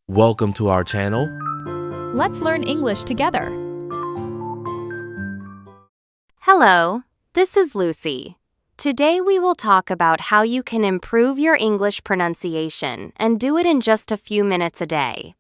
Welcome to our channel. Let's learn English together. Hello, this is Lucy. Today we will talk about how you can improve your English pronunciation and do it in just a few minutes a day.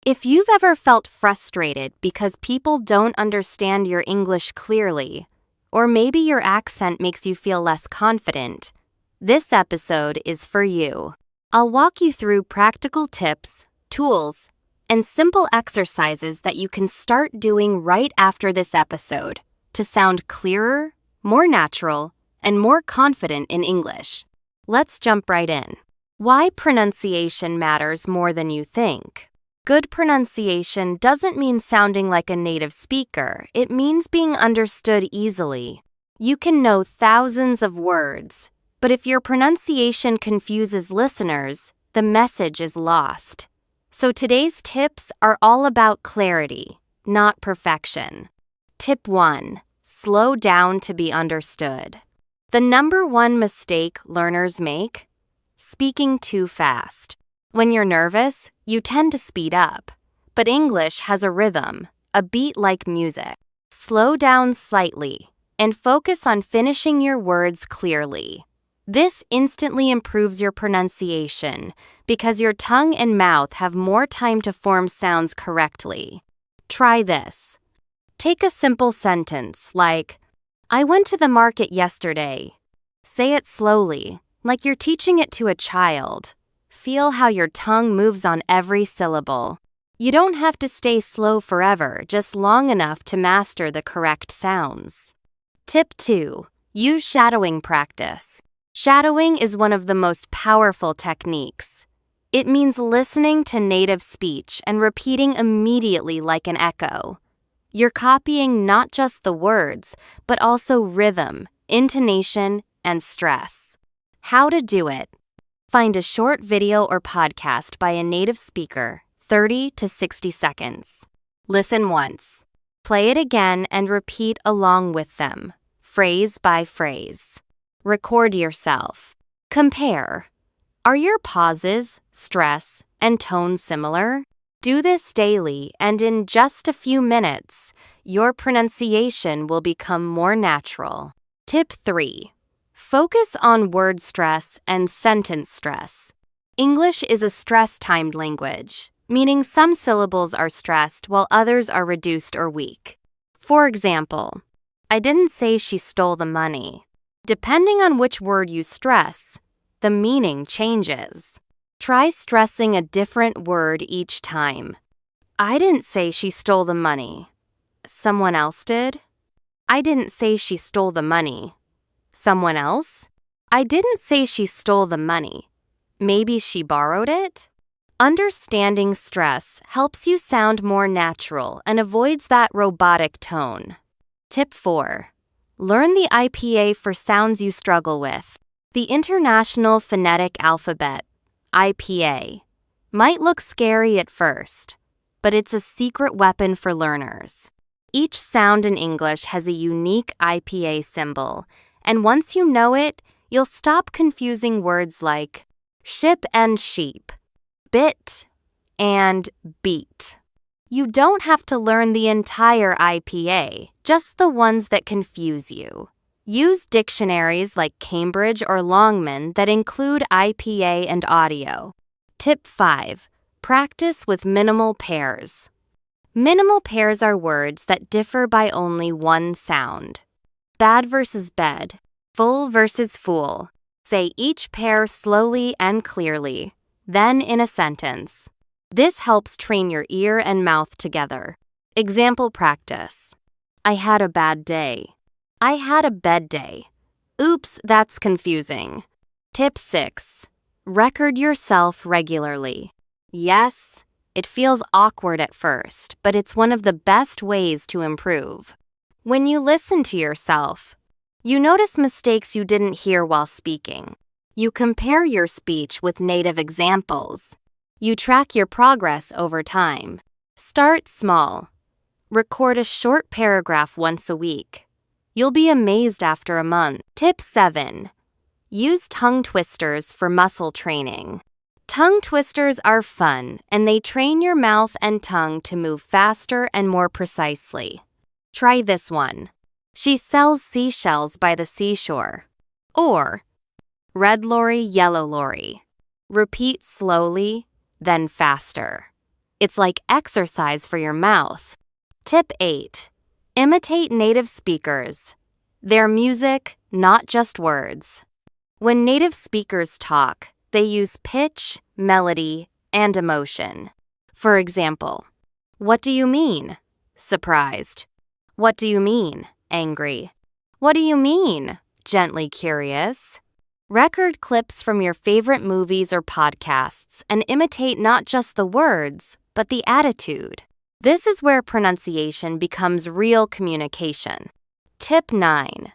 If you've ever felt frustrated because people don't understand your English clearly, or maybe your accent makes you feel less confident, this episode is for you. I'll walk you through practical tips, tools, and simple exercises that you can start doing right after this episode to sound clearer, more natural, and more confident in English. Let's jump right in. Why pronunciation matters more than you think. Good pronunciation doesn't mean sounding like a native speaker. It means being understood easily. You can know thousands of words, but if your pronunciation confuses listeners, the message is lost. So today's tips are all about clarity, not perfection. Tip 1. Slow down to be understood. The number one mistake learners make? Speaking too fast. When you're nervous, you tend to speed up. But English has a rhythm, a beat like music. Slow down slightly and focus on finishing your words clearly. This instantly improves your pronunciation because your tongue and mouth have more time to form sounds correctly. Try this. Take a simple sentence like, I went to the market yesterday. Say it slowly, like you're teaching it to a child. Feel how your tongue moves on every syllable. You don't have to stay slow forever, just long enough to master the correct sounds. Tip 2. Use shadowing practice. Shadowing is one of the most powerful techniques. It means listening to native speech and repeating immediately like an echo. You're copying not just the words, but also rhythm, intonation, and stress. How to do it. Find a short video or podcast by a native speaker, 30 to 60 seconds. Listen once. Play it again and repeat along with them, phrase by phrase. Record yourself. Compare. Are your pauses, stress, and tone similar? Do this daily, and in just a few minutes, your pronunciation will become more natural. Tip 3. Focus on word stress and sentence stress. English is a stress-timed language, meaning some syllables are stressed while others are reduced or weak. For example, I didn't say she stole the money. Depending on which word you stress, the meaning changes. Try stressing a different word each time. I didn't say she stole the money. Someone else did? I didn't say she stole the money. Someone else? I didn't say she stole the money. Maybe she borrowed it? Understanding stress helps you sound more natural and avoids that robotic tone. Tip 4. Learn the IPA for sounds you struggle with. The International Phonetic Alphabet, IPA, might look scary at first, but it's a secret weapon for learners. Each sound in English has a unique IPA symbol, and once you know it, you'll stop confusing words like ship and sheep, bit, and beat. You don't have to learn the entire IPA, just the ones that confuse you. Use dictionaries like Cambridge or Longman that include IPA and audio. Tip 5. Practice with minimal pairs. Minimal pairs are words that differ by only one sound. Bad versus bed, full versus fool. Say each pair slowly and clearly, then in a sentence. This helps train your ear and mouth together. Example practice. I had a bad day. I had a bad day. Oops, that's confusing. Tip 6. Record yourself regularly. Yes, it feels awkward at first, but it's one of the best ways to improve. When you listen to yourself, you notice mistakes you didn't hear while speaking. You compare your speech with native examples. You track your progress over time. Start small. Record a short paragraph once a week. You'll be amazed after a month. Tip 7. Use tongue twisters for muscle training. Tongue twisters are fun, and they train your mouth and tongue to move faster and more precisely. Try this one. She sells seashells by the seashore. Or, red lorry, yellow lorry. Repeat slowly, then faster. It's like exercise for your mouth. Tip 8. Imitate native speakers. Their music, not just words. When native speakers talk, they use pitch, melody, and emotion. For example, what do you mean? Surprised. What do you mean? Angry. What do you mean? Gently curious. Record clips from your favorite movies or podcasts and imitate not just the words, but the attitude. This is where pronunciation becomes real communication. Tip 9.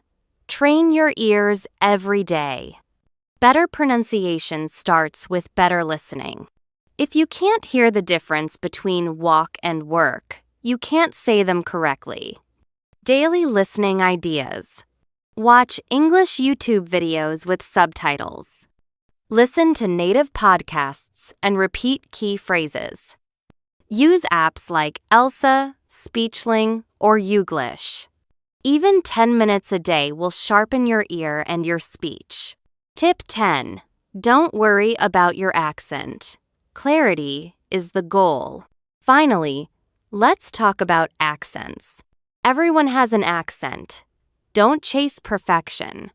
Train your ears every day. Better pronunciation starts with better listening. If you can't hear the difference between walk and work, you can't say them correctly. Daily listening ideas. Watch English YouTube videos with subtitles. Listen to native podcasts and repeat key phrases. Use apps like Elsa, Speechling, or Youglish. Even 10 minutes a day will sharpen your ear and your speech. Tip 10. Don't worry about your accent. Clarity is the goal. Finally, let's talk about accents. Everyone has an accent. Don't chase perfection.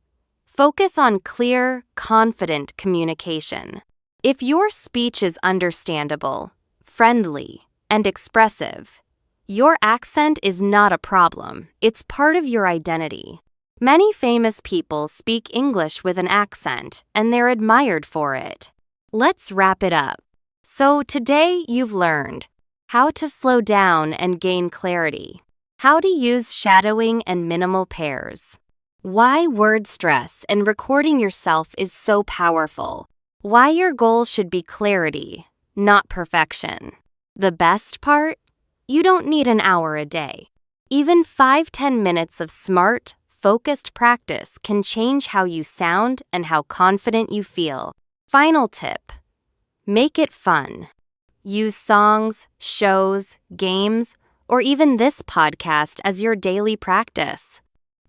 Focus on clear, confident communication. If your speech is understandable, friendly, and expressive, your accent is not a problem. It's part of your identity. Many famous people speak English with an accent, and they're admired for it. Let's wrap it up. So today you've learned how to slow down and gain clarity, how to use shadowing and minimal pairs, why word stress and recording yourself is so powerful, why your goal should be clarity, not perfection. The best part? You don't need an hour a day. Even 5-10 minutes of smart, focused practice can change how you sound and how confident you feel. Final tip. Make it fun. Use songs, shows, games, or even this podcast as your daily practice.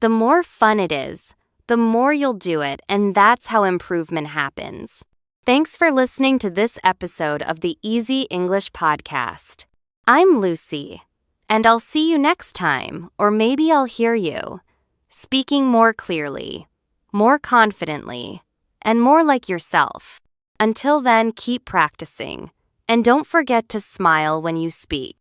The more fun it is, the more you'll do it, and that's how improvement happens. Thanks for listening to this episode of the Easy English Podcast. I'm Lucy, and I'll see you next time, or maybe I'll hear you, speaking more clearly, more confidently, and more like yourself. Until then, keep practicing, and don't forget to smile when you speak.